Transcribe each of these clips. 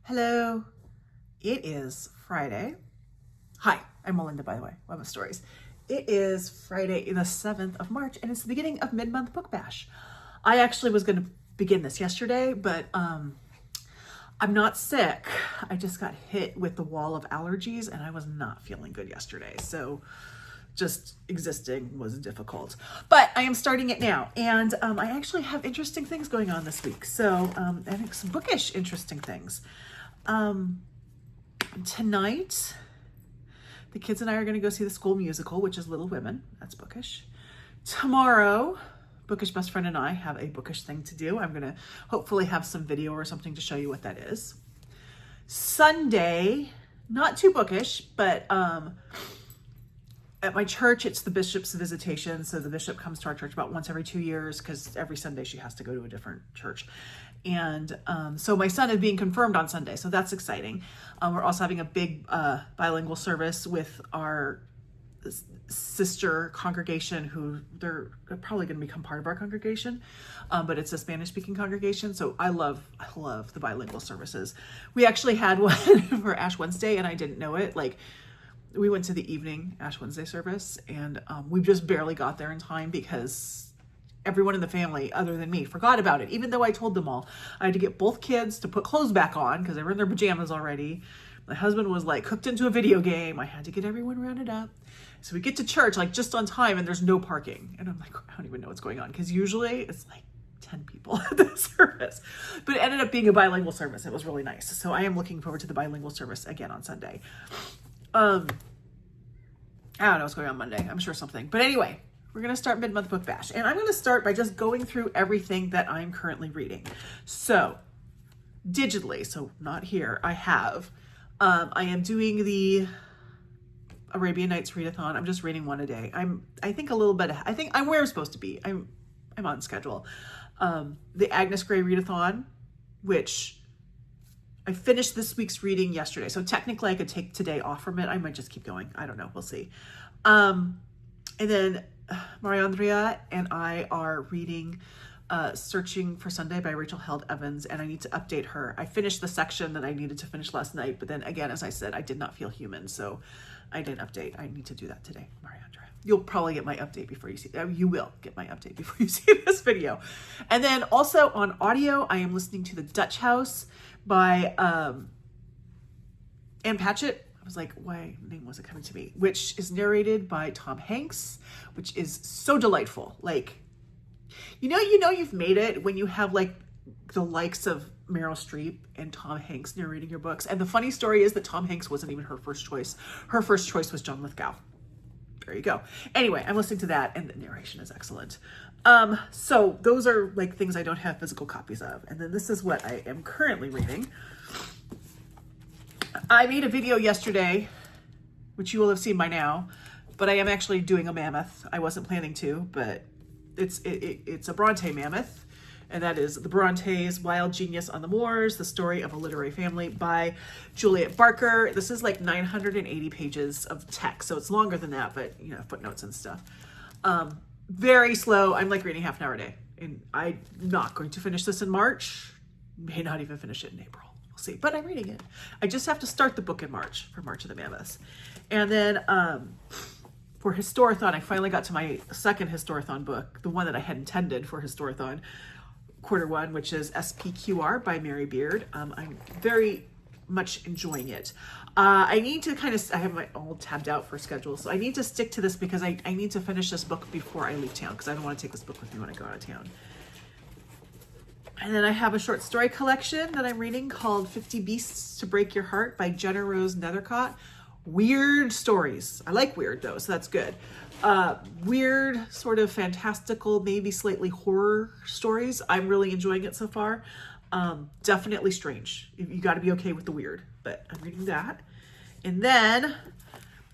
Hello, it is Friday. Hi, I'm Melinda, by the way, Web of Stories. It is Friday, the 7th of March, and it's the beginning of Mid-Month Book Bash. I actually was going to begin this yesterday, but I'm not sick. I just got hit with the wall of allergies, and I was not feeling good yesterday, so just existing was difficult. But I am starting it now, and I actually have interesting things going on this week, so and some bookish interesting things. Tonight, the kids and I are going to go see the school musical, which is Little Women. That's bookish. Tomorrow, Bookish Best Friend and I have a bookish thing to do. I'm going to hopefully have some video or something to show you what that is. Sunday, not too bookish, but at my church, it's the bishop's visitation. So the bishop comes to our church about once every 2 years because every Sunday she has to go to a different church. And so my son is being confirmed on Sunday, so that's exciting. We're also having a big bilingual service with our sister congregation who they're probably going to become part of our congregation, but it's a Spanish-speaking congregation, so I love the bilingual services. We actually had one for Ash Wednesday, and I didn't know it. Like, we went to the evening Ash Wednesday service, and we just barely got there in time because everyone in the family, other than me, forgot about it. Even though I told them all, I had to get both kids to put clothes back on because they were in their pajamas already. My husband was like hooked into a video game. I had to get everyone rounded up. So we get to church like just on time, and there's no parking. And I'm like, I don't even know what's going on because usually it's like 10 people at the service. But it ended up being a bilingual service. It was really nice. So I am looking forward to the bilingual service again on Sunday. I don't know what's going on Monday. I'm sure something. But anyway, we're going to start Mid-Month Book Bash. And I'm going to start by just going through everything that I'm currently reading. So, digitally, so not here, I have. I am doing the Arabian Nights readathon. I'm just reading one a day. I think I'm where I'm supposed to be. I'm on schedule. The Agnes Gray readathon, which I finished this week's reading yesterday. So technically I could take today off from it. I might just keep going. I don't know. We'll see. And then Mariandria and I are reading Searching for Sunday by Rachel Held Evans, and I need to update her. I finished the section that I needed to finish last night, but then again, as I said, I did not feel human, so I didn't update. I need to do that today, Mariandria. You'll probably get my update before you see you will get my update before you see this video. And then also on audio, I am listening to The Dutch House by Ann Patchett. I was like, why name wasn't coming to me? Which is narrated by Tom Hanks, which is so delightful. Like, you know you've made it when you have like the likes of Meryl Streep and Tom Hanks narrating your books. And the funny story is that Tom Hanks wasn't even her first choice. Her first choice was John Lithgow. There you go. Anyway, I'm listening to that, and the narration is excellent. So those are like things I don't have physical copies of. And then this is what I am currently reading. I made a video yesterday, which you will have seen by now, but I am actually doing a mammoth. I wasn't planning to, but it's a Brontë mammoth, and that is The Brontes, Wild Genius on the Moors, The Story of a Literary Family by Juliet Barker. This is like 980 pages of text, so it's longer than that, but you know, footnotes and stuff. Very slow. I'm like reading half an hour a day, and I'm not going to finish this in March. May not even finish it in April. We'll see, but I'm reading it. I just have to start the book in March for March of the Mammoths. And then for Historathon, I finally got to my second Historathon book, the one that I had intended for Historathon, quarter one, which is SPQR by Mary Beard. I'm very much enjoying it. I need to I have my all tabbed out for schedule, so I need to stick to this because I need to finish this book before I leave town because I don't want to take this book with me when I go out of town. And then I have a short story collection that I'm reading called 50 Beasts to Break Your Heart by GennaRose Nethercott. Weird stories. I like weird though, so that's good. Weird, sort of fantastical, maybe slightly horror stories. I'm really enjoying it so far. Definitely strange. You got to be okay with the weird, but I'm reading that. And then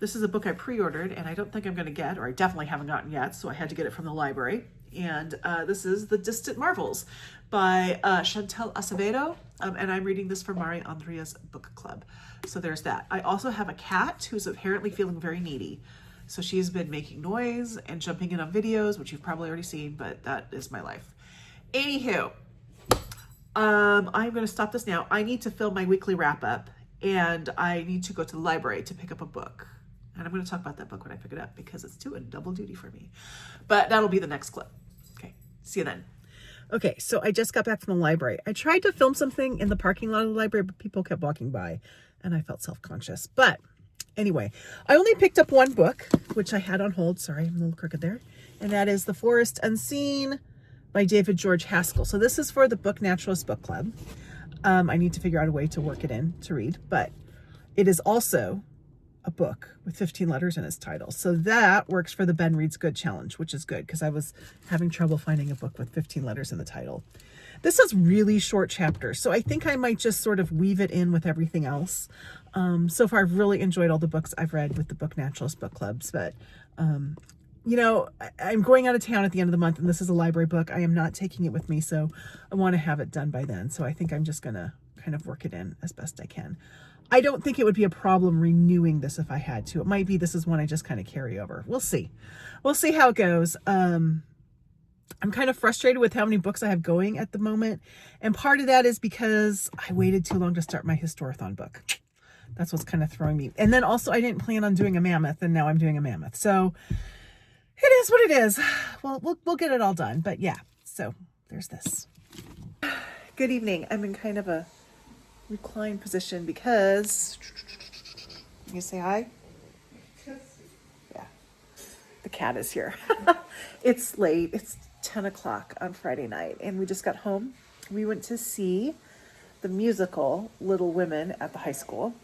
this is a book I pre-ordered and I don't think I'm going to get, or I definitely haven't gotten yet, so I had to get it from the library. And this is The Distant Marvels by Chantel Acevedo, and I'm reading this for Mari Andrea's book club. So there's that. I also have a cat who's apparently feeling very needy. So she's been making noise and jumping in on videos, which you've probably already seen, but that is my life. Anywho, I'm going to stop this now. I need to film my weekly wrap up, and I need to go to the library to pick up a book. And I'm going to talk about that book when I pick it up because it's doing double duty for me. But that'll be the next clip. Okay, see you then. Okay, so I just got back from the library. I tried to film something in the parking lot of the library, but people kept walking by, and I felt self-conscious. But anyway, I only picked up one book, which I had on hold. Sorry, I'm a little crooked there. And that is The Forest Unseen by David George Haskell. So this is for the Book Naturalist Book Club. I need to figure out a way to work it in to read, but it is also a book with 15 letters in its title. So that works for the Ben Reads Good challenge, which is good because I was having trouble finding a book with 15 letters in the title. This has really short chapters, so I think I might just sort of weave it in with everything else. So far, I've really enjoyed all the books I've read with the Book Naturalist Book Clubs, but you know, I'm going out of town at the end of the month, and this is a library book. I am not taking it with me, so I want to have it done by then. So I think I'm just going to kind of work it in as best I can. I don't think it would be a problem renewing this if I had to. It might be this is one I just kind of carry over. We'll see. We'll see how it goes. I'm kind of frustrated with how many books I have going at the moment. And part of that is because I waited too long to start my Historathon book. That's what's kind of throwing me. And then also I didn't plan on doing a mammoth, and now I'm doing a mammoth. So it is what it is. Well, we'll get it all done. But yeah, so there's this. Good evening. I'm in kind of a reclined position because you say hi? Yeah. The cat is here. It's late. It's 10 o'clock on Friday night, and we just got home. We went to see the musical Little Women at the high school.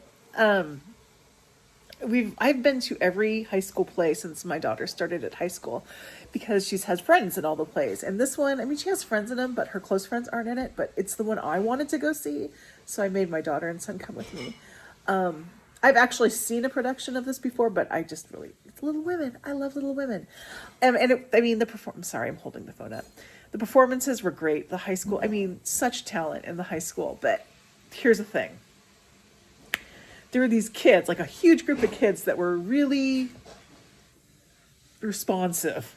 I've been to every high school play since my daughter started at high school because she has friends in all the plays. And this one, I mean, she has friends in them, but her close friends aren't in it. But it's the one I wanted to go see, so I made my daughter and son come with me. I've actually seen a production of this before, but I just really, it's Little Women. I love Little Women. I'm sorry, I'm holding the phone up. The performances were great. The high school, I mean, such talent in the high school. But here's the thing. There were these kids, like a huge group of kids that were really responsive,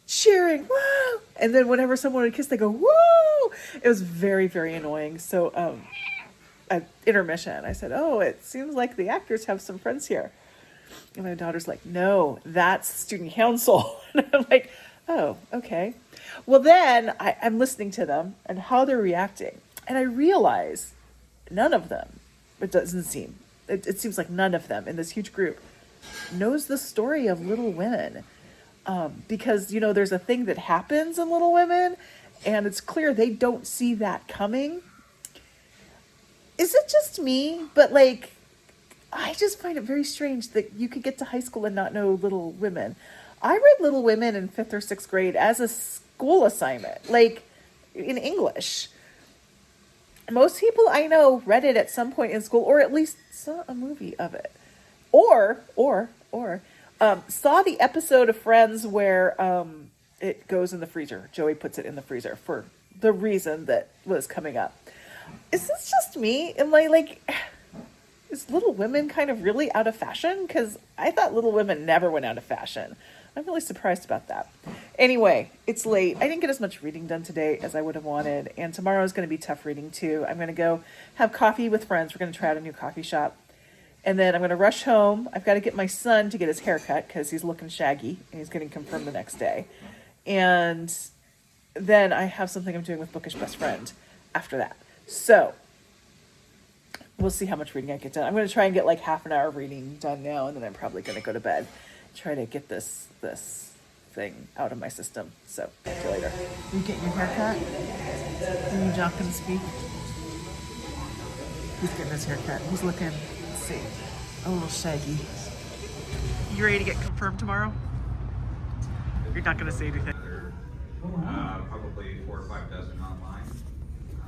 cheering, woo! And then whenever someone would kiss, they go, woo! It was very, very annoying. So at intermission, I said, oh, it seems like the actors have some friends here. And my daughter's like, no, that's student council. And I'm like, oh, okay. Well, then I'm listening to them and how they're reacting. And I realize none of them, it seems like none of them in this huge group knows the story of Little Women. Because, you know, there's a thing that happens in Little Women, and it's clear they don't see that coming. Is it just me? But, like, I just find it very strange that you could get to high school and not know Little Women. I read Little Women in 5th or 6th grade as a school assignment, like, in English. Most people I know read it at some point in school, or at least saw a movie of it, or saw the episode of Friends where it goes in the freezer. Joey puts it in the freezer for the reason that was coming up. Is this just me? Am I like, is Little Women kind of really out of fashion? Because I thought Little Women never went out of fashion. I'm really surprised about that. Anyway, it's late. I didn't get as much reading done today as I would have wanted. And tomorrow is going to be tough reading too. I'm going to go have coffee with friends. We're going to try out a new coffee shop. And then I'm going to rush home. I've got to get my son to get his hair cut because he's looking shaggy and he's getting confirmed the next day. And then I have something I'm doing with Bookish Best Friend after that. So we'll see how much reading I get done. I'm going to try and get like half an hour of reading done now, and then I'm probably going to go to bed. Try to get this thing out of my system. So, see you later. You get your haircut? Are you not going to speak? He's getting his haircut. He's looking, let's see, a little shaggy. You ready to get confirmed tomorrow? You're not going to say anything. Probably 4 or 5 dozen online.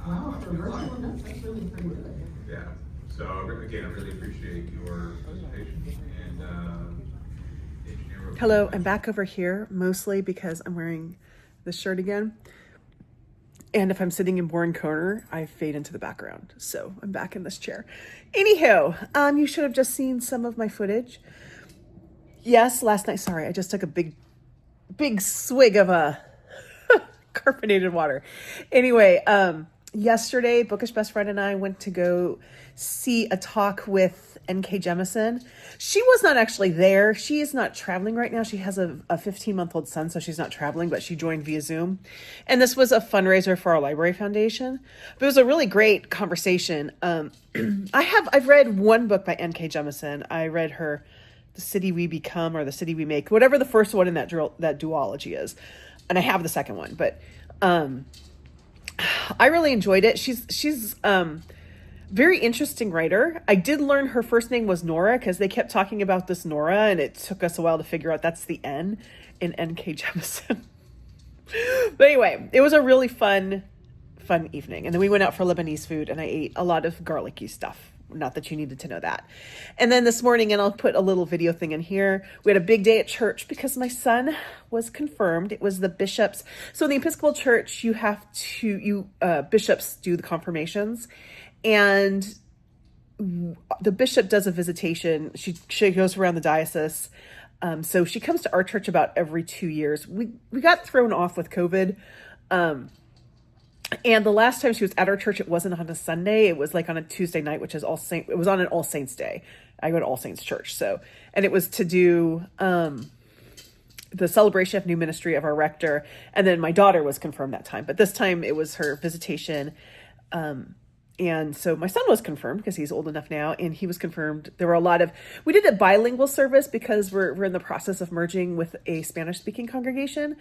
Wow, for virtual, that's really pretty good. Yeah. So again, I really appreciate your participation and Hello, I'm back over here mostly because I'm wearing this shirt again. And if I'm sitting in boring corner, I fade into the background. So I'm back in this chair. Anywho, you should have just seen some of my footage. Yes, last night, sorry, I just took a big swig of carbonated water. Anyway, yesterday, Bookish Best Friend and I went to go see a talk with N.K. Jemisin. She was not actually there. She is not traveling right now. She has a 15-month-old son, so she's not traveling, but she joined via Zoom. And this was a fundraiser for our library foundation. But it was a really great conversation. I've read one book by N.K. Jemisin. I read her The City We Become or The City We Make, whatever the first one in that duology is. And I have the second one, but I really enjoyed it. She's very interesting writer. I did learn her first name was Nora because they kept talking about this Nora, and it took us a while to figure out that's the N in N.K. Jemisin. But anyway, it was a really fun evening. And then we went out for Lebanese food, and I ate a lot of garlicky stuff. Not that you needed to know that. And then this morning, and I'll put a little video thing in here, we had a big day at church because my son was confirmed. It was the bishops. So in the Episcopal Church, bishops do the confirmations, and the bishop does a visitation. She goes around the diocese. So she comes to our church about every 2 years. We got thrown off with COVID. And the last time she was at our church, it wasn't on a Sunday. It was like on a Tuesday night, which is it was on an All Saints Day. I go to All Saints Church. And it was to do the celebration of new ministry of our rector. And then my daughter was confirmed that time. But this time it was her visitation. And so my son was confirmed because he's old enough now, and he was confirmed. There were we did a bilingual service because we're in the process of merging with a Spanish speaking congregation.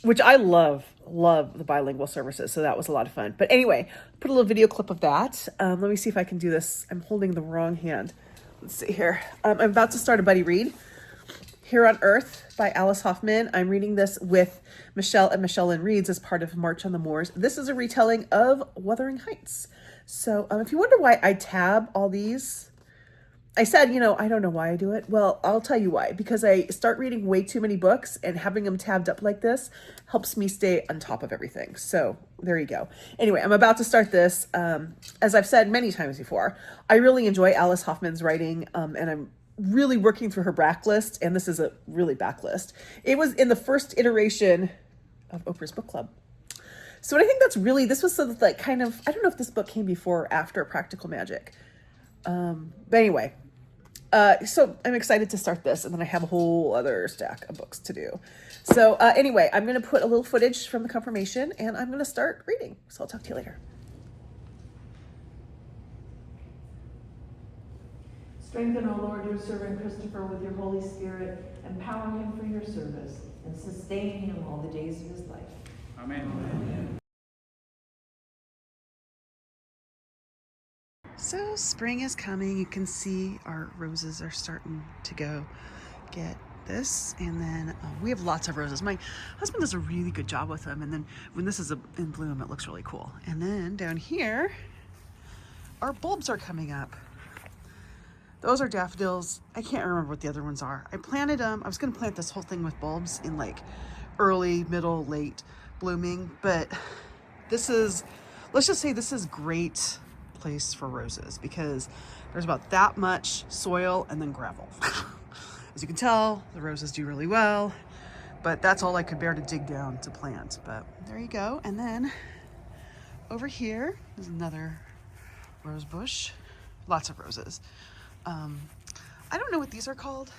Which I love the bilingual services. So that was a lot of fun. But anyway, put a little video clip of that. Let me see if I can do this. I'm holding the wrong hand. Let's see here. I'm about to start a buddy read. Here on Earth by Alice Hoffman. I'm reading this with Michelle and Michelle Lynn Reads as part of March on the Moors. This is a retelling of Wuthering Heights. So if you wonder why I tab all these, I said, I don't know why I do it. Well, I'll tell you why. Because I start reading way too many books, and having them tabbed up like this helps me stay on top of everything. So there you go. Anyway, I'm about to start this. As I've said many times before, I really enjoy Alice Hoffman's writing, and I'm really working through her backlist, and this is a really backlist. It was in the first iteration of Oprah's Book Club. So I think this was sort of like I don't know if this book came before or after Practical Magic. But anyway, so I'm excited to start this, and then I have a whole other stack of books to do. So anyway, I'm going to put a little footage from the confirmation, and I'm going to start reading. So I'll talk to you later. Strengthen, O Lord, your servant Christopher with your Holy Spirit, empower him for your service, and sustain him all the days of his life. Amen. Amen. So spring is coming. You can see our roses are starting to go get this. And then we have lots of roses. My husband does a really good job with them. And then when this is in bloom, it looks really cool. And then down here, our bulbs are coming up. Those are daffodils. I can't remember what the other ones are. I planted them. I was going to plant this whole thing with bulbs in like early, middle, late blooming. But let's just say this is great place for roses because there's about that much soil and then gravel. As you can tell, the roses do really well, but that's all I could bear to dig down to plant. But there you go. And then over here is another rose bush. Lots of roses. I don't know what these are called.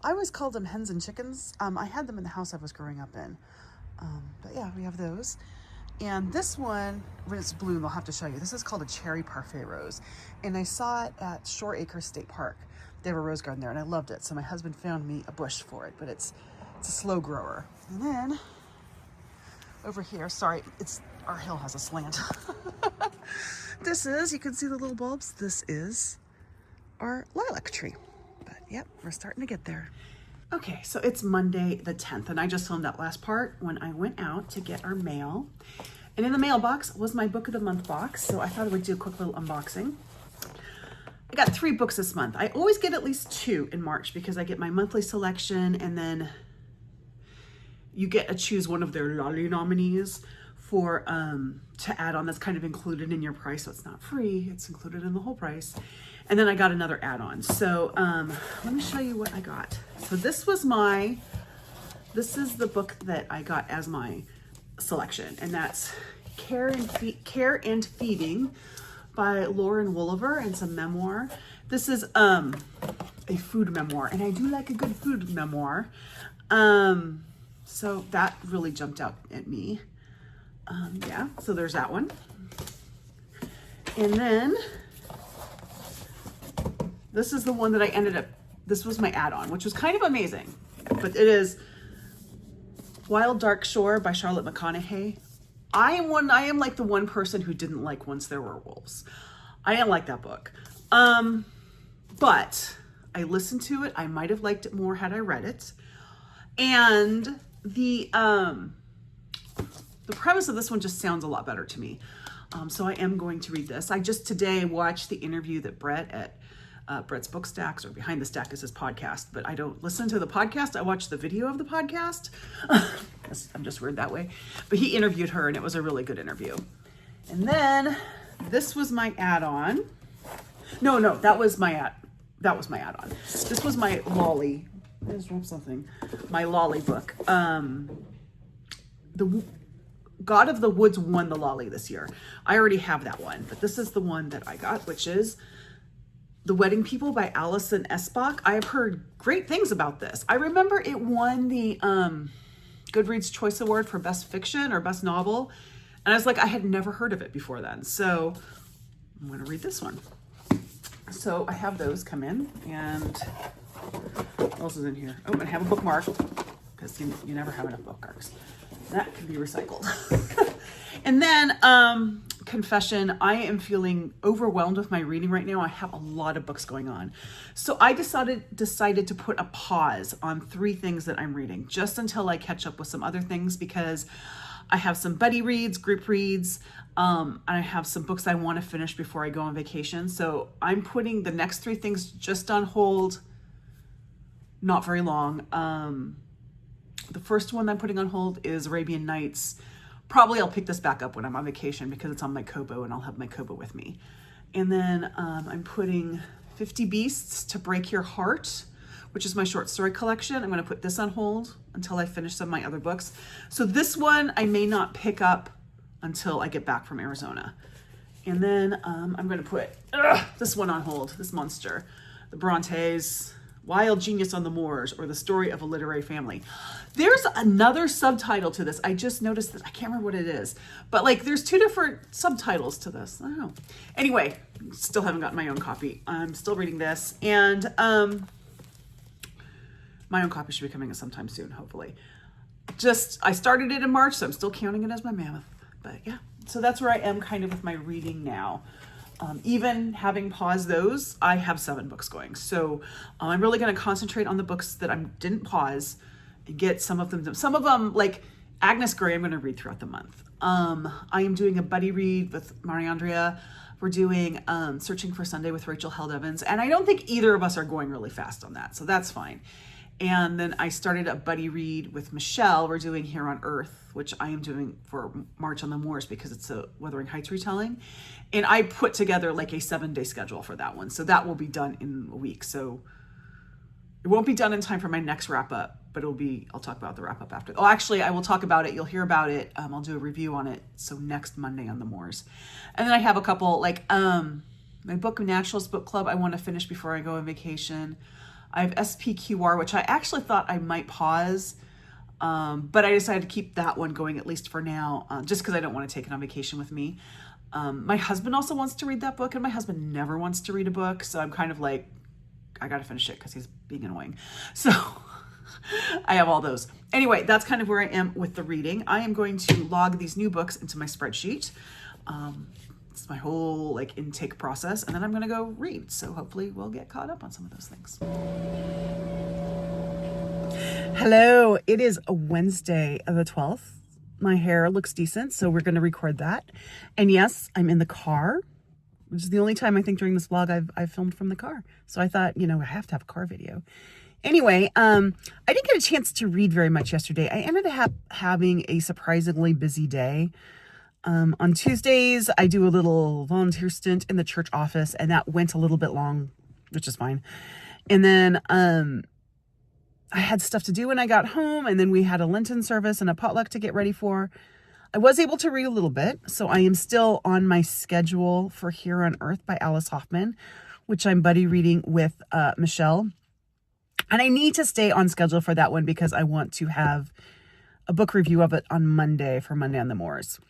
I always called them hens and chickens. I had them in the house I was growing up in. But yeah, we have those. And this one, when it's bloom, I'll have to show you. This is called a cherry parfait rose. And I saw it at Shore Acres State Park. They have a rose garden there, and I loved it. So my husband found me a bush for it, but it's a slow grower. And then over here, sorry, our hill has a slant. You can see the little bulbs. This is our lilac tree. But yep, we're starting to get there. Okay, so it's Monday the 10th, and I just filmed that last part when I went out to get our mail. And in the mailbox was my Book of the Month box, so I thought I would do a quick little unboxing. I got 3 books this month. I always get at least 2 in March because I get my monthly selection, and then you get to choose one of their Lolly nominees for to add on that's kind of included in your price, so it's not free, it's included in the whole price. And then I got another add-on. So let me show you what I got. So this is the book that I got as my selection, and that's Care and Feeding by Laurie Woolever, and some memoir. This is a food memoir, and I do like a good food memoir. So that really jumped out at me. Yeah, so there's that one. And then this is the one that I ended up, this was my add-on, which was kind of amazing, but it is Wild Dark Shore by Charlotte McConaghy. I am like the one person who didn't like Once There Were Wolves. I didn't like that book. But I listened to it. I might have liked it more had I read it. And the premise of this one just sounds a lot better to me. So I am going to read this. I just today watched the interview that Brett at Brett's Book Stacks, or Behind the Stack is his podcast, but I don't listen to the podcast. I watch the video of the podcast. I'm just weird that way. But he interviewed her, and it was a really good interview. And then this was my add-on. No, that was my add-on. This was my lolly. There's something. My lolly book. The God of the Woods won the lolly this year. I already have that one, but this is the one that I got, which is The Wedding People by Alison Espach. I have heard great things about this. I remember it won the Goodreads Choice Award for Best Fiction or Best Novel. And I was like, I had never heard of it before then. So I'm going to read this one. So I have those come in, and what else is in here? Oh, and I have a bookmark, because you never have enough bookmarks. That can be recycled. And then, confession, I am feeling overwhelmed with my reading right now. I have a lot of books going on. So I decided to put a pause on 3 things that I'm reading, just until I catch up with some other things, because I have some buddy reads, group reads, and I have some books I want to finish before I go on vacation. So I'm putting the next 3 things just on hold, not very long. The first one I'm putting on hold is Arabian Nights. Probably I'll pick this back up when I'm on vacation, because it's on my Kobo and I'll have my Kobo with me. And then I'm putting 50 Beasts to Break Your Heart, which is my short story collection. I'm going to put this on hold until I finish some of my other books. So this one I may not pick up until I get back from Arizona. And then I'm going to put this one on hold, this monster, the Brontës, Wild Genius on the Moors, or The Story of a Literary Family. There's another subtitle to this. I just noticed that. I can't remember what it is. But like, there's 2 different subtitles to this. I don't know. Anyway, still haven't gotten my own copy. I'm still reading this. And my own copy should be coming sometime soon, hopefully. I started it in March, so I'm still counting it as my mammoth. But yeah, so that's where I am kind of with my reading now. Even having paused those, I have 7 books going. So I'm really going to concentrate on the books that I didn't pause and get some of them, like Agnes Gray, I'm going to read throughout the month. I am doing a buddy read with Mariandria. We're doing Searching for Sunday with Rachel Held Evans. And I don't think either of us are going really fast on that. So that's fine. And then I started a buddy read with Michelle. We're doing Here on Earth, which I am doing for March on the Moors, because it's a Wuthering Heights retelling. And I put together like a 7-day schedule for that one. So that will be done in a week. So it won't be done in time for my next wrap up, but I'll talk about the wrap up after. Oh, actually, I will talk about it. You'll hear about it. I'll do a review on it. So next Monday on the Moors. And then I have a couple, like my book Naturalist Book Club I want to finish before I go on vacation. I have SPQR, which I actually thought I might pause, but I decided to keep that one going, at least for now, just because I don't want to take it on vacation with me. My husband also wants to read that book, and my husband never wants to read a book, so I'm kind of like, I got to finish it because he's being annoying. So I have all those. Anyway, that's kind of where I am with the reading. I am going to log these new books into my spreadsheet. It's my whole like intake process, and then I'm going to go read. So hopefully we'll get caught up on some of those things. Hello, it is a Wednesday of the 12th. My hair looks decent, so we're going to record that. And yes, I'm in the car, which is the only time I think during this vlog I've filmed from the car. So I thought, I have to have a car video. Anyway, I didn't get a chance to read very much yesterday. I ended up having a surprisingly busy day. On Tuesdays, I do a little volunteer stint in the church office, and that went a little bit long, which is fine. And then I had stuff to do when I got home, and then we had a Lenten service and a potluck to get ready for. I was able to read a little bit, so I am still on my schedule for Here on Earth by Alice Hoffman, which I'm buddy reading with Michelle. And I need to stay on schedule for that one because I want to have a book review of it on Monday for Monday on the Moors.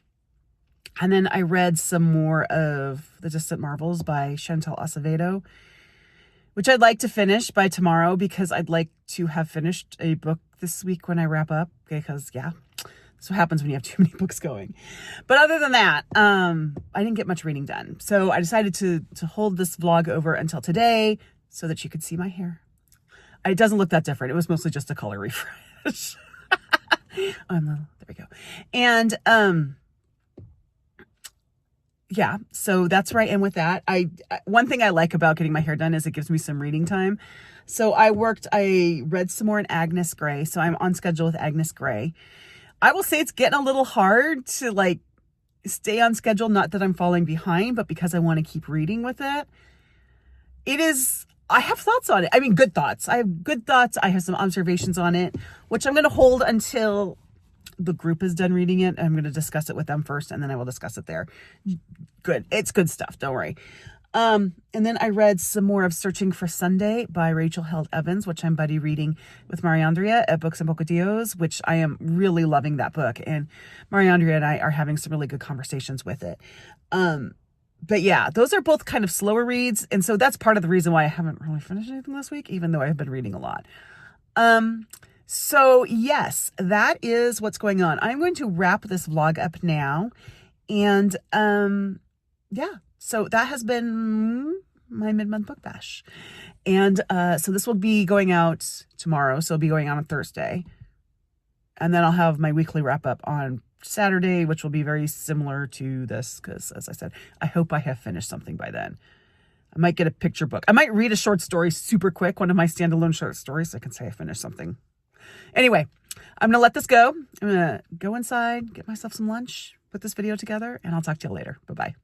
And then I read some more of The Distant Marvels by Chantel Acevedo, which I'd like to finish by tomorrow because I'd like to have finished a book this week when I wrap up. Because, yeah, that's what happens when you have too many books going. But other than that, I didn't get much reading done. So I decided to hold this vlog over until today so that you could see my hair. It doesn't look that different. It was mostly just a color refresh. There we go. And yeah, so that's where I am with that. One thing I like about getting my hair done is it gives me some reading time. So I read some more in Agnes Gray. So I'm on schedule with Agnes Gray. I will say it's getting a little hard to like stay on schedule. Not that I'm falling behind, but because I want to keep reading with it. I have thoughts on it. I mean, good thoughts. I have good thoughts. I have some observations on it, which I'm going to hold until the group is done reading it. I'm going to discuss it with them first, and then I will discuss it there. Good. It's good stuff. Don't worry. And then I read some more of Searching for Sunday by Rachel Held Evans, which I'm buddy reading with Mariandria at Books and Bocadillos, which I am really loving that book. And Mariandria and I are having some really good conversations with it. But yeah, those are both kind of slower reads. And so that's part of the reason why I haven't really finished anything this week, even though I've been reading a lot. So yes, that is what's going on. I'm going to wrap this vlog up now. And yeah, so that has been my mid-month book bash. And so this will be going out tomorrow. So it'll be going out on Thursday. And then I'll have my weekly wrap up on Saturday, which will be very similar to this. Because as I said, I hope I have finished something by then. I might get a picture book. I might read a short story super quick, one of my standalone short stories, so I can say I finished something. Anyway, I'm going to let this go. I'm going to go inside, get myself some lunch, put this video together, and I'll talk to you later. Bye-bye.